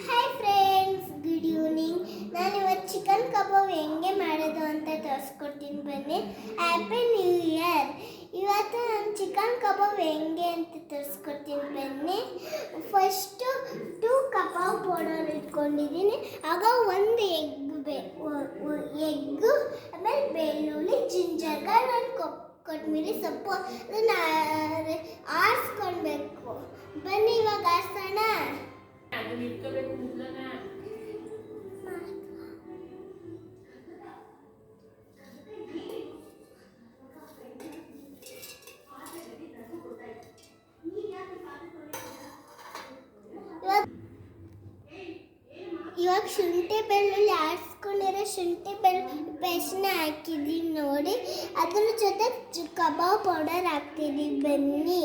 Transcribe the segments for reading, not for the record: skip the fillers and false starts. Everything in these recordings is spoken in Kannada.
Hi friends, good evening. ನಾನು ಇವತ್ತು ಚಿಕನ್ ಕಬಾಬ್ ಹೆಂಗೆ ಮಾಡೋದು ಅಂತ ತೋರಿಸ್ಕೊಡ್ತೀನಿ ಬನ್ನಿ. Happy new year. ಇವತ್ತು ನಾನು ಚಿಕನ್ ಕಬಾಬ್ ಹೆಂಗೆ ಅಂತ ತೋರಿಸ್ಕೊಡ್ತೀನಿ ಬನ್ನಿ. ಫಸ್ಟು 2 ಕಬಾಬ್ ಪೌಡರ್ ಇಟ್ಕೊಂಡಿದ್ದೀನಿ. ಆಗ ಒಂದು ಎಗ್ಗು, ಆಮೇಲೆ ಬೆಳ್ಳುಳ್ಳಿ, ಜಿಂಜರ್ ಗಾರ್ಲಿಕ್, ಕೊತ್ತಂಬರಿ ಸೊಪ್ಪು ಅದನ್ನ ಆರಿಸ್ಕೊಳ್ಬೇಕು. ಬನ್ನಿ ಇವಾಗ ಆರಿಸೋಣ. ಇವಾಗ ಶುಂಠಿ ಬೆಳ್ಳುಳ್ಳಿ ಆರಿಸ್ಕೊಂಡಿರೋ ಶುಂಠಿ ಬೆಳ್ಳುಳ್ಳಿ ಪೇಸ್ಟ್ನ ಹಾಕಿದ್ದೀವಿ ನೋಡಿ. ಅದ್ರ ಜೊತೆ ಕಬಾಬ್ ಪೌಡರ್ ಹಾಕ್ತಿದ್ದೀವಿ ಬನ್ನಿ.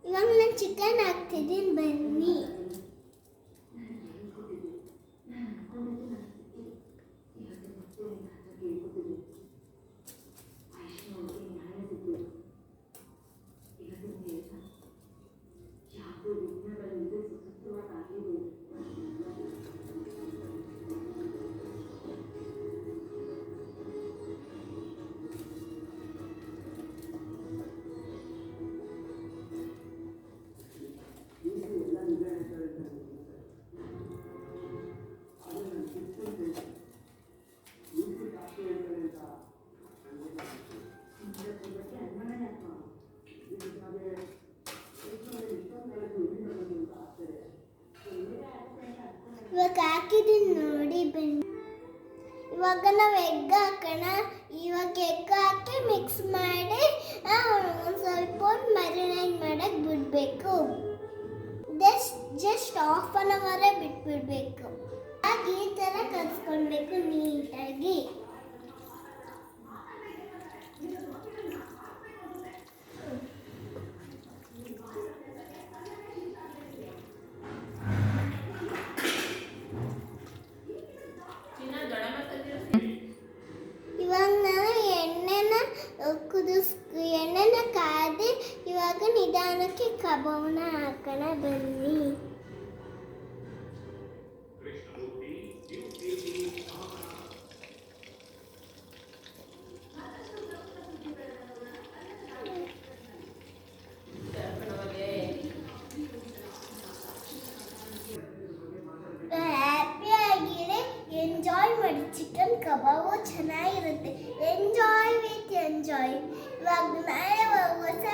ಇವಾಗ ನಾನು ಚಿಕನ್ ಹಾಕ್ತಿದ್ದೀನಿ ಬನ್ನಿ. ಇವಾಗ ಹಾಕಿದ್ದೀನಿ ನೋಡಿ ಬನ್ನಿ. ಇವಾಗ ನಾವು ಎಗ್ ಹಾಕೋಣ. ಇವಾಗ ಎಗ್ ಹಾಕಿ ಮಿಕ್ಸ್ ಮಾಡಿ ಒಂದು ಸ್ವಲ್ಪ ಹೊತ್ತು ಮ್ಯಾರಿನೇಟ್ ಮಾಡಕ್ಕೆ ಬಿಡಬೇಕು. ಜಸ್ಟ್ ಹಾಫ್ ಆನ್ ಅವರೇ ಬಿಟ್ಬಿಡ್ಬೇಕು. ಹಾಗೆ ಈ ಥರ ಕಲಿಸ್ಕೊಳ್ಬೇಕು ನೀಟಾಗಿ. ಇವಾಗ ನಾನು ಎಣ್ಣೆನ ಕಾದಿ ಇವಾಗ ನಿಧಾನಕ್ಕೆ ಕಬಾಬ್ನ ಹಾಕೋಣ ಬನ್ನಿ. ಹ್ಯಾಪಿಯಾಗಿರಿ, ಎಂಜಾಯ್ ಮಾಡಿ. ಚಿಕನ್ ಕಬಾಬು ಚೆನ್ನಾಗಿರುತ್ತೆ. Enjoy with enjoy. ಇವಾಗ ನಾಳೆ ಹೊಸ